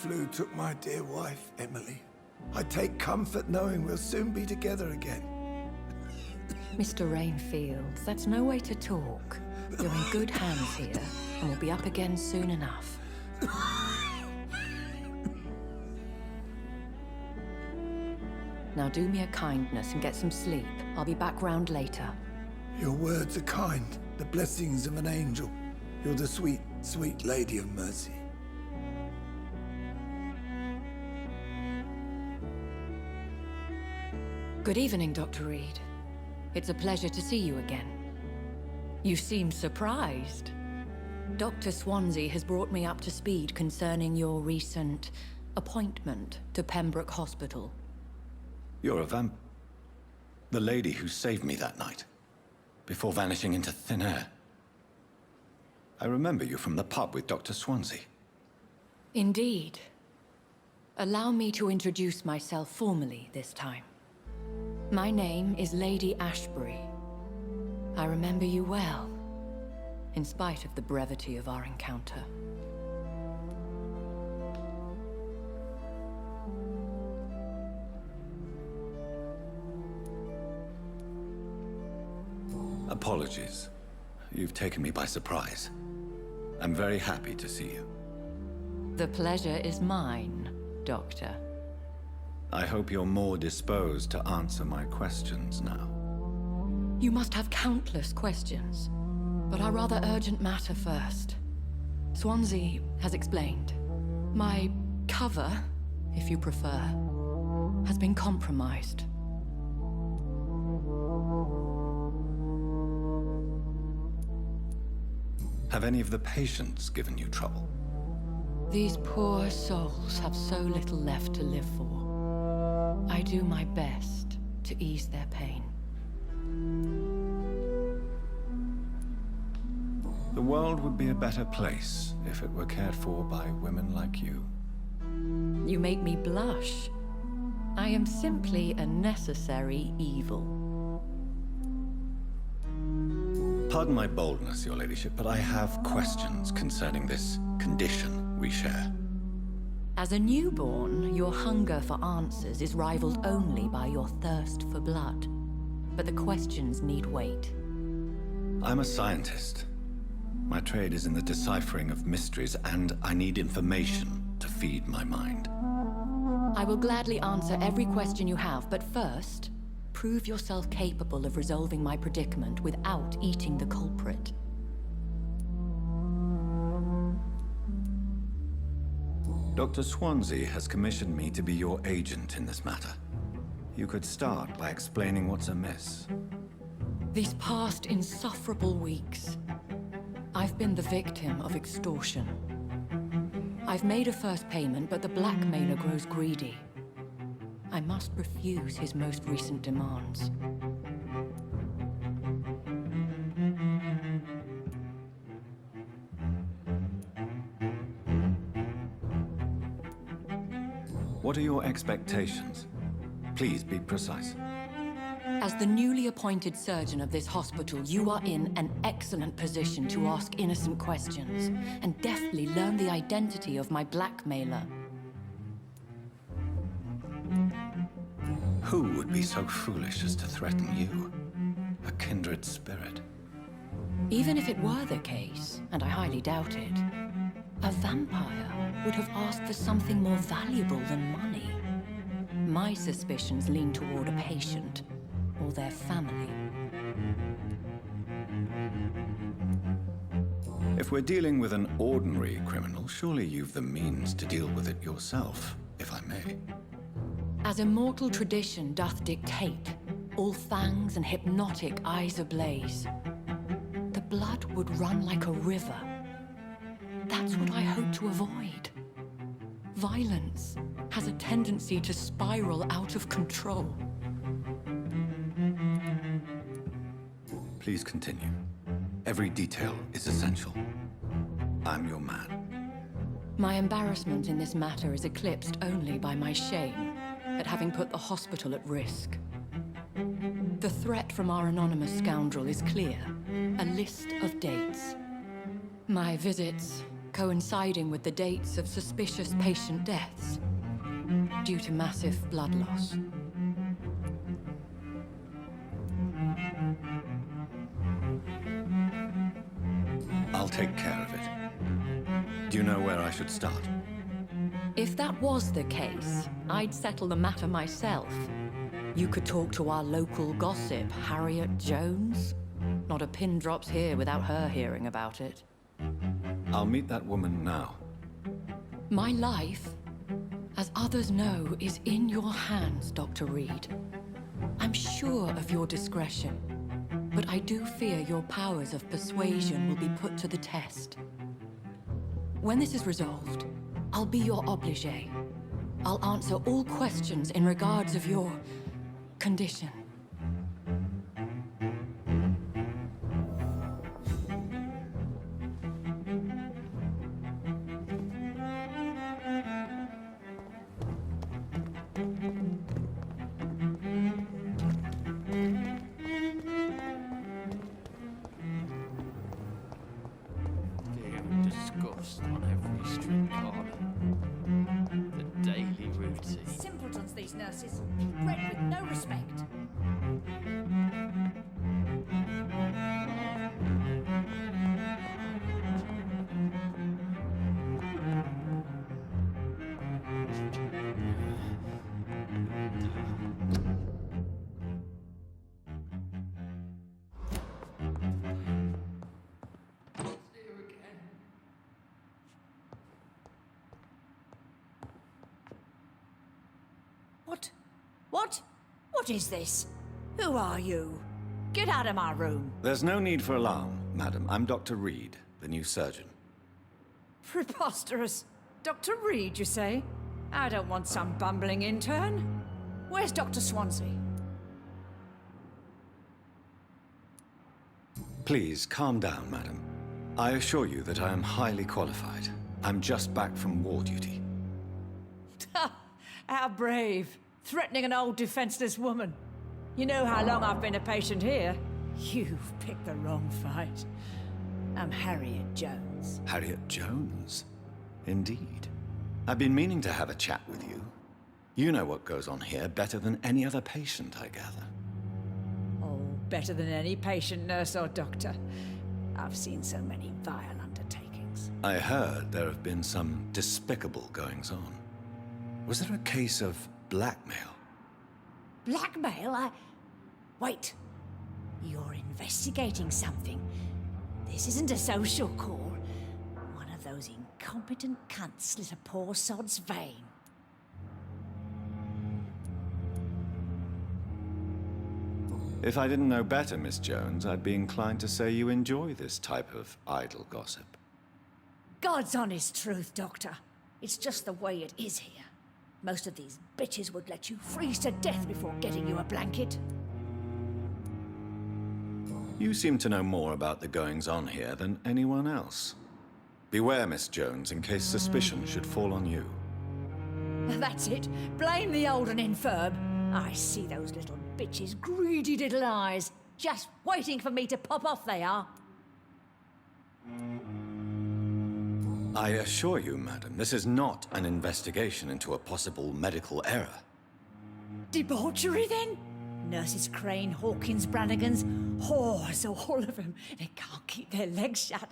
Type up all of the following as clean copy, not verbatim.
flu took my dear wife, Emily. I take comfort knowing we'll soon be together again. Mr. Rainfield, that's no way to talk. You're in good hands here, and we'll be up again soon enough. Now do me a kindness and get some sleep. I'll be back round later. Your words are kind, the blessings of an angel. You're the sweet, sweet Lady of Mercy. Good evening, Dr. Reed. It's a pleasure to see you again. You seem surprised. Dr. Swansea has brought me up to speed concerning your recent appointment to Pembroke Hospital. You're a the lady who saved me that night, before vanishing into thin air. I remember you from the pub with Dr. Swansea. Indeed. Allow me to introduce myself formally this time. My name is Lady Ashbury. I remember you well, in spite of the brevity of our encounter. Apologies. You've taken me by surprise. I'm very happy to see you. The pleasure is mine, Doctor. I hope you're more disposed to answer my questions now. You must have countless questions, but our rather urgent matter first. Swansea has explained. My cover, if you prefer, has been compromised. Have any of the patients given you trouble? These poor souls have so little left to live for. I do my best to ease their pain. The world would be a better place if it were cared for by women like you. You make me blush. I am simply a necessary evil. Pardon my boldness, Your Ladyship, but I have questions concerning this condition we share. As a newborn, your hunger for answers is rivaled only by your thirst for blood. But the questions need wait. I'm a scientist. My trade is in the deciphering of mysteries, and I need information to feed my mind. I will gladly answer every question you have, but first, prove yourself capable of resolving my predicament without eating the culprit. Dr. Swansea has commissioned me to be your agent in this matter. You could start by explaining what's amiss. These past insufferable weeks, I've been the victim of extortion. I've made a first payment, but the blackmailer grows greedy. I must refuse his most recent demands. What are your expectations? Please be precise. As the newly appointed surgeon of this hospital, you are in an excellent position to ask innocent questions and deftly learn the identity of my blackmailer. Who would be so foolish as to threaten you? A kindred spirit. Even if it were the case, and I highly doubt it, a vampire would have asked for something more valuable than money. My suspicions lean toward a patient or their family. If we're dealing with an ordinary criminal, surely you've the means to deal with it yourself, if I may. As immortal tradition doth dictate, all fangs and hypnotic eyes ablaze, the blood would run like a river. That's what I hope to avoid. Violence has a tendency to spiral out of control. Please continue. Every detail is essential. I'm your man. My embarrassment in this matter is eclipsed only by my shame at having put the hospital at risk. The threat from our anonymous scoundrel is clear. A list of dates. My visits coinciding with the dates of suspicious patient deaths due to massive blood loss. I'll take care of it. Do you know where I should start? If that was the case, I'd settle the matter myself. You could talk to our local gossip, Harriet Jones. Not a pin drops here without her hearing about it. I'll meet that woman now. My life, as others know, is in your hands, Dr. Reed. I'm sure of your discretion, but I do fear your powers of persuasion will be put to the test. When this is resolved, I'll be your obligé. I'll answer all questions in regards of your condition. Disgust on every street corner. The daily routine. Simpletons, these nurses. Bred with no respect. What is this? Who are you? Get out of my room. There's no need for alarm, madam. I'm Dr. Reed, the new surgeon. Preposterous. Dr. Reed, you say? I don't want some bumbling intern. Where's Dr. Swansea? Please, calm down, madam. I assure you that I am highly qualified. I'm just back from war duty. How brave. Threatening an old defenseless woman. You know how long I've been a patient here? You've picked the wrong fight. I'm Harriet Jones. Harriet Jones? Indeed. I've been meaning to have a chat with you. You know what goes on here better than any other patient, I gather. Oh, better than any patient, nurse or doctor. I've seen so many vile undertakings. I heard there have been some despicable goings-on. Was there a case of blackmail? Blackmail? Wait. You're investigating something. This isn't a social call. One of those incompetent cunts slit a poor sod's vein. If I didn't know better, Miss Jones, I'd be inclined to say you enjoy this type of idle gossip. God's honest truth, Doctor. It's just the way it is here. Most of these bitches would let you freeze to death before getting you a blanket. You seem to know more about the goings-on here than anyone else. Beware, Miss Jones, in case suspicion should fall on you. That's it. Blame the old and infirm. I see those little bitches' greedy little eyes. Just waiting for me to pop off they are. I assure you, madam, this is not an investigation into a possible medical error. Debauchery, then? Nurses Crane, Hawkins, Brannigans, whores, all of them. They can't keep their legs shut.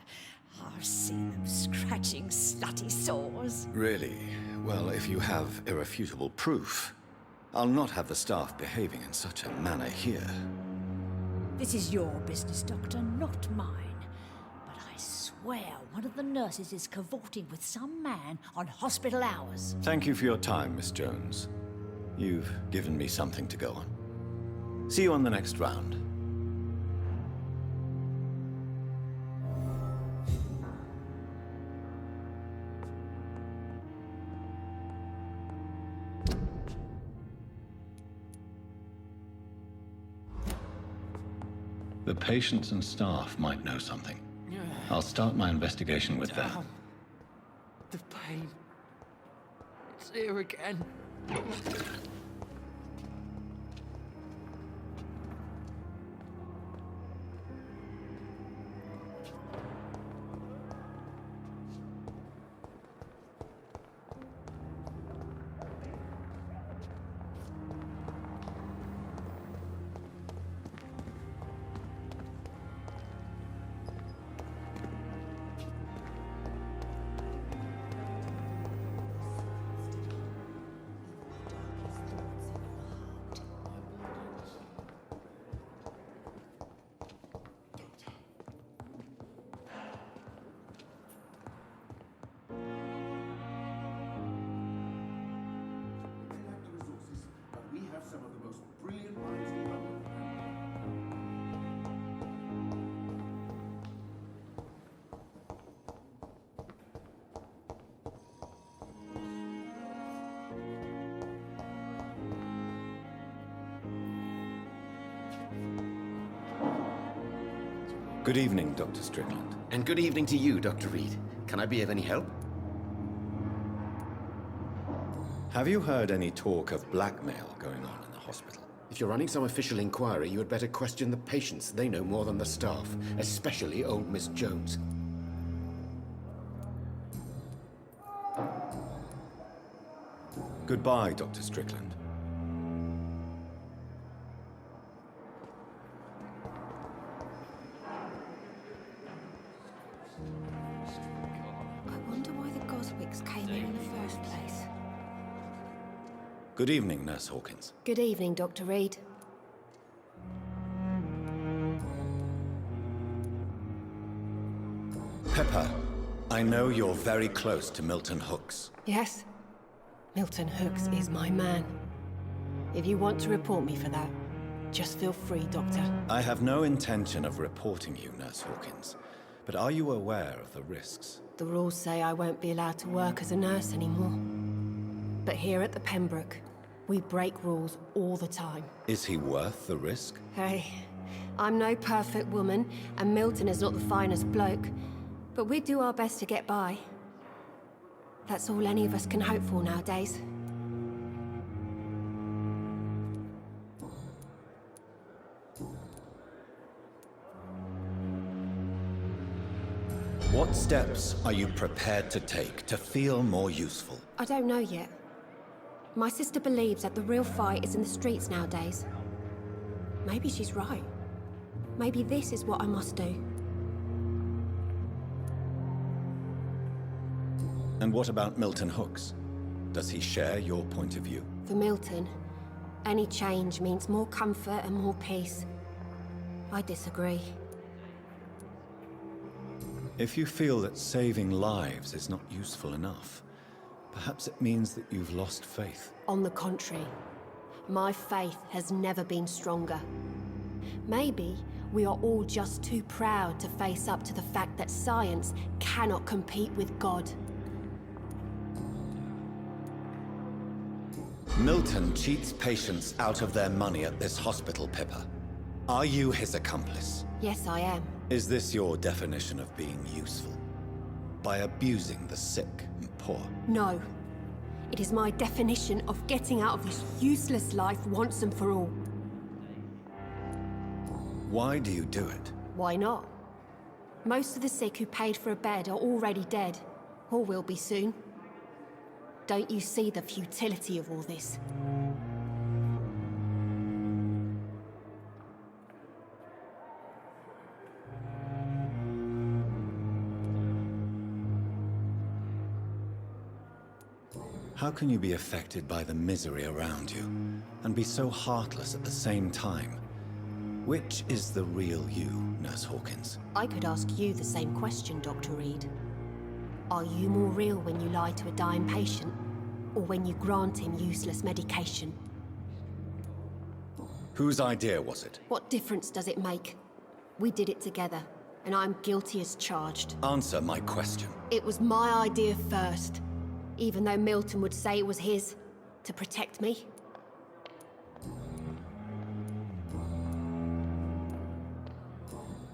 I've seen them scratching slutty sores. Really? Well, if you have irrefutable proof, I'll not have the staff behaving in such a manner here. This is your business, Doctor, not mine. But I swear one of the nurses is cavorting with some man on hospital hours. Thank you for your time, Miss Jones. You've given me something to go on. See you on the next round. The patients and staff might know something. I'll start my investigation with them. Damn. The pain. It's here again. Good evening, Dr. Strickland. And good evening to you, Dr. Reed. Can I be of any help? Have you heard any talk of blackmail going on in the hospital? If you're running some official inquiry, you had better question the patients. They know more than the staff, especially old Miss Jones. Goodbye, Dr. Strickland. I wonder why the Goswicks came here in the first place. Good evening, Nurse Hawkins. Good evening, Dr. Reed. Pepper, I know you're very close to Milton Hooks. Yes, Milton Hooks is my man. If you want to report me for that, just feel free, Doctor. I have no intention of reporting you, Nurse Hawkins. But are you aware of the risks? The rules say I won't be allowed to work as a nurse anymore. But here at the Pembroke, we break rules all the time. Is he worth the risk? Hey, I'm no perfect woman, and Milton is not the finest bloke. But we do our best to get by. That's all any of us can hope for nowadays. What steps are you prepared to take to feel more useful? I don't know yet. My sister believes that the real fight is in the streets nowadays. Maybe she's right. Maybe this is what I must do. And what about Milton Hooks? Does he share your point of view? For Milton, any change means more comfort and more peace. I disagree. If you feel that saving lives is not useful enough, perhaps it means that you've lost faith. On the contrary, my faith has never been stronger. Maybe we are all just too proud to face up to the fact that science cannot compete with God. Milton cheats patients out of their money at this hospital, Pippa. Are you his accomplice? Yes, I am. Is this your definition of being useful? By abusing the sick and poor? No. It is my definition of getting out of this useless life once and for all. Why do you do it? Why not? Most of the sick who paid for a bed are already dead, or will be soon. Don't you see the futility of all this? How can you be affected by the misery around you, and be so heartless at the same time? Which is the real you, Nurse Hawkins? I could ask you the same question, Dr. Reed. Are you more real when you lie to a dying patient, or when you grant him useless medication? Whose idea was it? What difference does it make? We did it together, and I'm guilty as charged. Answer my question. It was my idea first, even though Milton would say it was his, to protect me.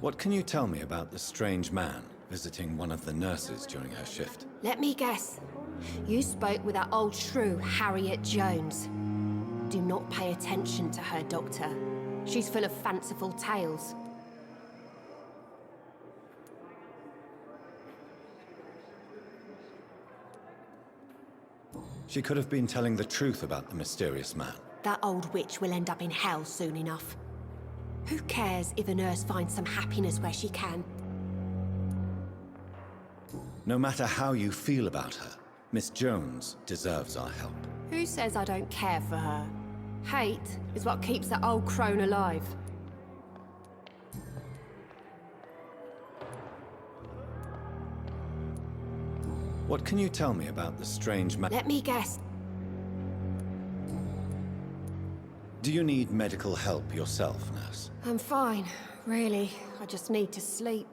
What can you tell me about the strange man visiting one of the nurses during her shift? Let me guess. You spoke with that old shrew, Harriet Jones. Do not pay attention to her, Doctor. She's full of fanciful tales. She could have been telling the truth about the mysterious man. That old witch will end up in hell soon enough. Who cares if a nurse finds some happiness where she can? No matter how you feel about her, Miss Jones deserves our help. Who says I don't care for her? Hate is what keeps that old crone alive. What can you tell me about the strange man? Let me guess. Do you need medical help yourself, nurse? I'm fine, really. I just need to sleep.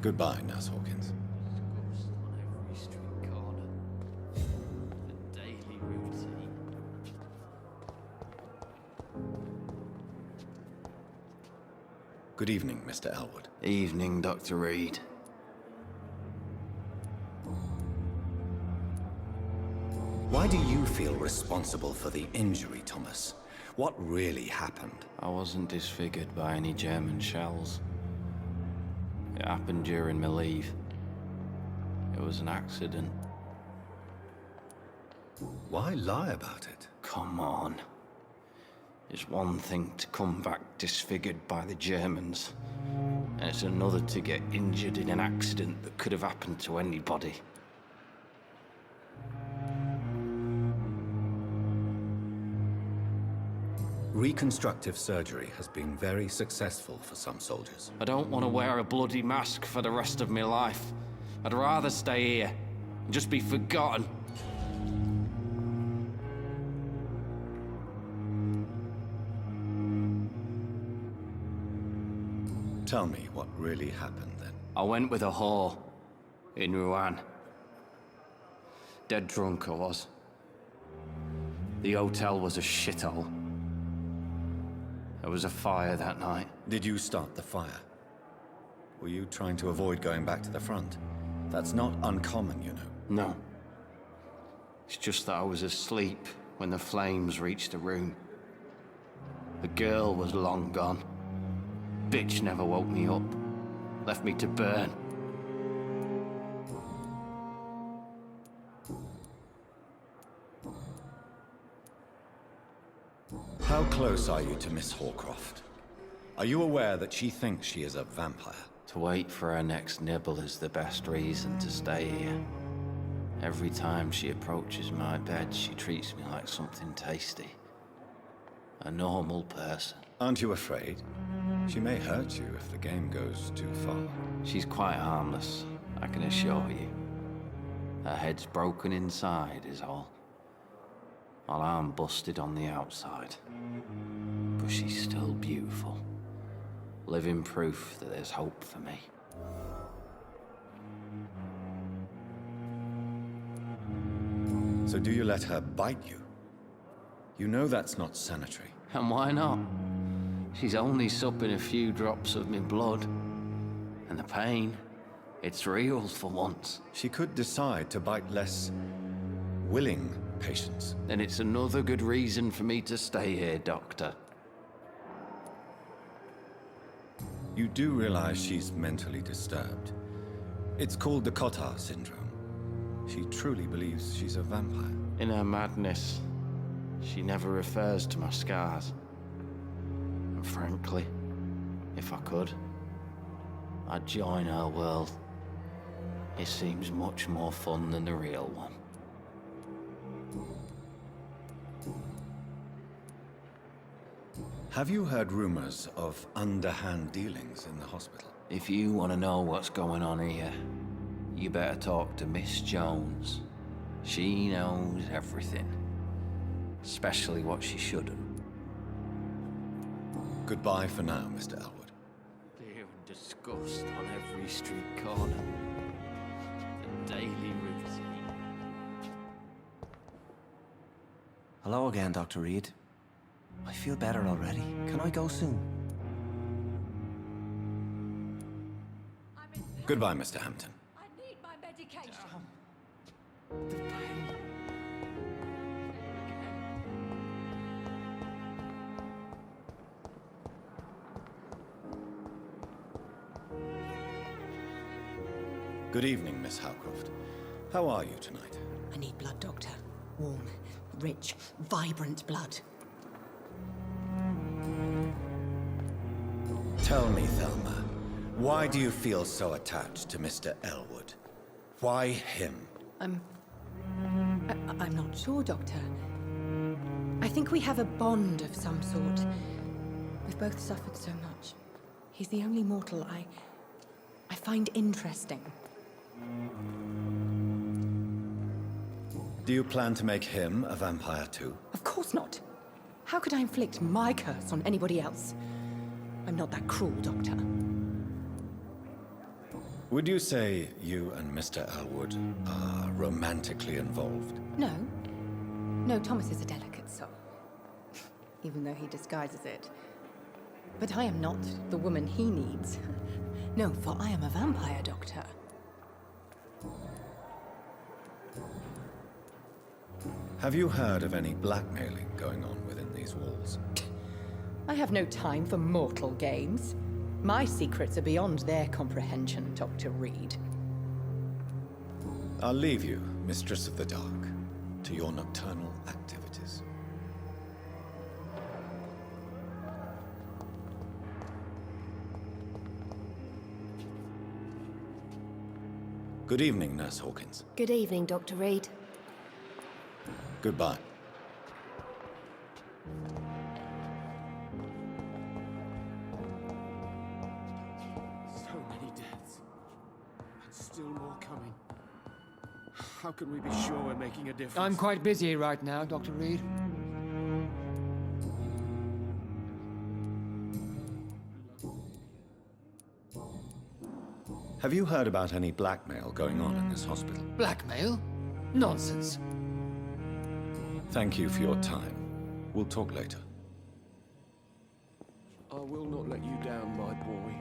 Goodbye, Nurse Hawkins. On every street corner. The daily routine. Good evening, Mr. Elwood. Evening, Dr. Reed. Why do you feel responsible for the injury, Thomas? What really happened? I wasn't disfigured by any German shells. It happened during my leave. It was an accident. Why lie about it? Come on. It's one thing to come back disfigured by the Germans, and it's another to get injured in an accident that could have happened to anybody. Reconstructive surgery has been very successful for some soldiers. I don't want to wear a bloody mask for the rest of my life. I'd rather stay here and just be forgotten. Tell me what really happened then. I went with a whore in Rouen. Dead drunk I was. The hotel was a shithole. There was a fire that night. Did you start the fire? Were you trying to avoid going back to the front? That's not uncommon, you know. No. It's just that I was asleep when the flames reached the room. The girl was long gone. Bitch never woke me up. Left me to burn. How close are you to Miss Horcroft? Are you aware that she thinks she is a vampire? To wait for her next nibble is the best reason to stay here. Every time she approaches my bed, she treats me like something tasty. A normal person. Aren't you afraid? She may hurt you if the game goes too far. She's quite harmless, I can assure you. Her head's broken inside is all. While I'm busted on the outside. But she's still beautiful. Living proof that there's hope for me. So do you let her bite you? You know that's not sanitary. And why not? She's only supping a few drops of me blood. And the pain, it's real for once. She could decide to bite less willing patients. Then it's another good reason for me to stay here, Doctor. You do realize she's mentally disturbed. It's called the Cotard syndrome. She truly believes she's a vampire. In her madness, she never refers to my scars. And frankly, if I could, I'd join her world. It seems much more fun than the real one. Have you heard rumors of underhand dealings in the hospital? If you want to know what's going on here, you better talk to Miss Jones. She knows everything. Especially what she shouldn't. Goodbye for now, Mr. Elwood. Fear and disgust on every street corner. The daily routine. Hello again, Dr. Reed. I feel better already. Can I go soon? Goodbye, Mr. Hampton. I need my medication. Good evening, Miss Howcroft. How are you tonight? I need blood, Doctor. Warm, rich, vibrant blood. Tell me, Thelma, why do you feel so attached to Mr. Elwood? Why him? I'm not sure, Doctor. I think we have a bond of some sort. We've both suffered so much. He's the only mortal I find interesting. Do you plan to make him a vampire too? Of course not. How could I inflict my curse on anybody else? I'm not that cruel, Doctor. Would you say you and Mr. Elwood are romantically involved? No. No, Thomas is a delicate soul. Even though he disguises it. But I am not the woman he needs. No, for I am a vampire, Doctor. Have you heard of any blackmailing going on within these walls? I have no time for mortal games. My secrets are beyond their comprehension, Dr. Reed. I'll leave you, Mistress of the Dark, to your nocturnal activities. Good evening, Nurse Hawkins. Good evening, Dr. Reed. Goodbye. So many deaths. And still more coming. How can we be sure we're making a difference? I'm quite busy right now, Dr. Reed. Have you heard about any blackmail going on in this hospital? Blackmail? Nonsense. Thank you for your time. We'll talk later. I will not let you down, my boy.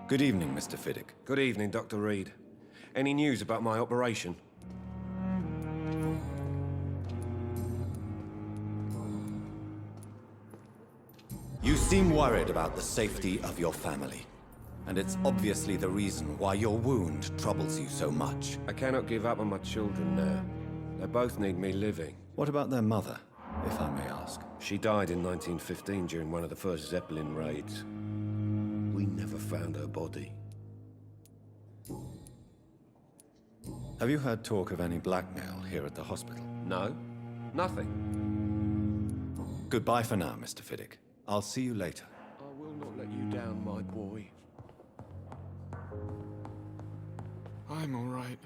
Good evening, Mr. Fiddick. Good evening, Dr. Reed. Any news about my operation? You seem worried about the safety of your family. And it's obviously the reason why your wound troubles you so much. I cannot give up on my children now. They both need me living. What about their mother, if I may ask? She died in 1915 during one of the first Zeppelin raids. We never found her body. Have you heard talk of any blackmail here at the hospital? No, nothing. Goodbye for now, Mr. Fiddick. I'll see you later. I will not let you down, my boy. I'm all right.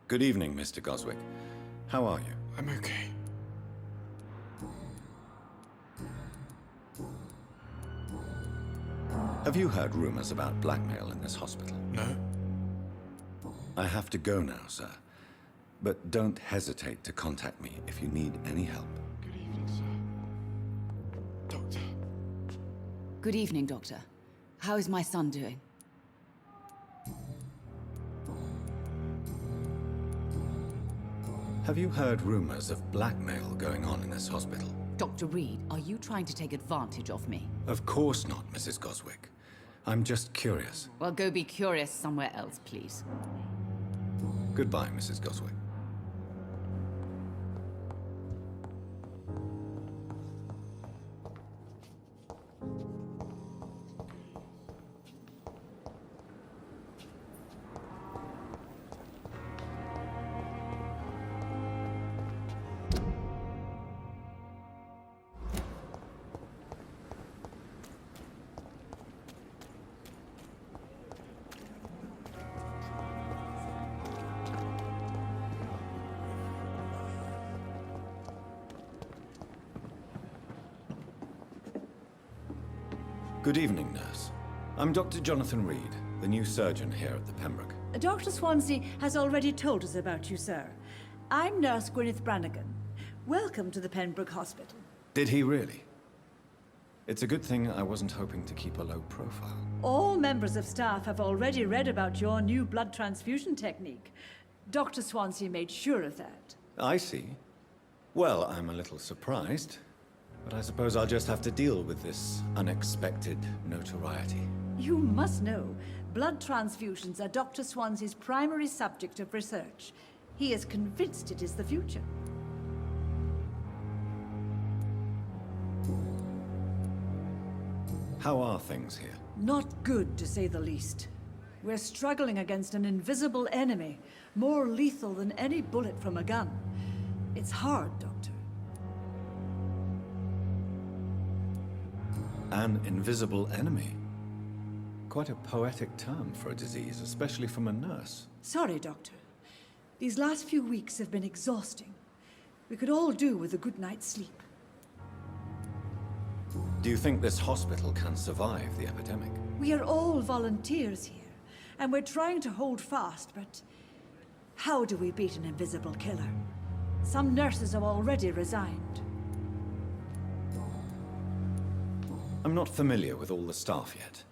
Good evening, Mr. Goswick. How are you? I'm okay. Have you heard rumors about blackmail in this hospital? No? I have to go now, sir. But don't hesitate to contact me if you need any help. Good evening, sir. Doctor. Good evening, Doctor. How is my son doing? Have you heard rumors of blackmail going on in this hospital? Dr. Reed, are you trying to take advantage of me? Of course not, Mrs. Goswick. I'm just curious. Well, go be curious somewhere else, please. Goodbye, Mrs. Goswick. Good evening, nurse. I'm Dr. Jonathan Reed, the new surgeon here at the Pembroke. Dr. Swansea has already told us about you, sir. I'm Nurse Gwyneth Brannigan. Welcome to the Pembroke Hospital. Did he really? It's a good thing I wasn't hoping to keep a low profile. All members of staff have already read about your new blood transfusion technique. Dr. Swansea made sure of that. I see. Well, I'm a little surprised, but I suppose I'll just have to deal with this unexpected notoriety. You must know, blood transfusions are Dr. Swansea's primary subject of research. He is convinced it is the future. How are things here? Not good, to say the least. We're struggling against an invisible enemy, more lethal than any bullet from a gun. It's hard, Doctor. An invisible enemy? Quite a poetic term for a disease, especially from a nurse. Sorry, Doctor. These last few weeks have been exhausting. We could all do with a good night's sleep. Do you think this hospital can survive the epidemic? We are all volunteers here, and we're trying to hold fast, but how do we beat an invisible killer? Some nurses have already resigned. I'm not familiar with all the staff yet.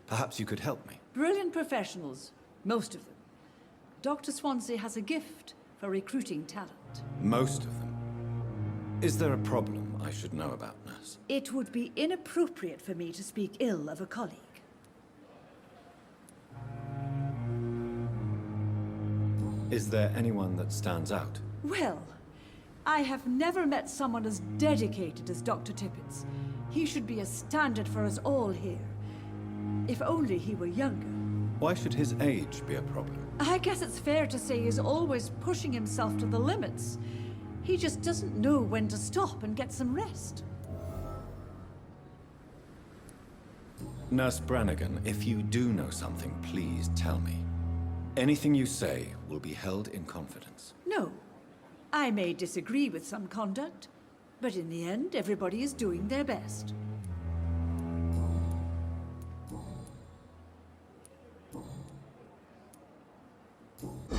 Perhaps you could help me. Brilliant professionals, most of them. Dr. Swansea has a gift for recruiting talent. Most of them. Is there a problem I should know about, nurse? It would be inappropriate for me to speak ill of a colleague. Is there anyone that stands out? Well, I have never met someone as dedicated as Dr. Tippett's. He should be a standard for us all here. If only he were younger. Why should his age be a problem? I guess it's fair to say he's always pushing himself to the limits. He just doesn't know when to stop and get some rest. Nurse Brannigan, if you do know something, please tell me. Anything you say will be held in confidence. No. I may disagree with some conduct, but in the end, everybody is doing their best.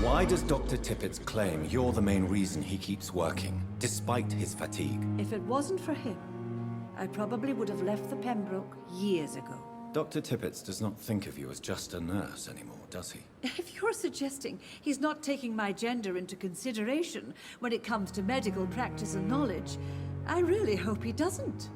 Why does Dr. Tippett claim you're the main reason he keeps working, despite his fatigue? If it wasn't for him, I probably would have left the Pembroke years ago. Dr. Tippett does not think of you as just a nurse anymore, does he? If you're suggesting he's not taking my gender into consideration when it comes to medical practice and knowledge, I really hope he doesn't.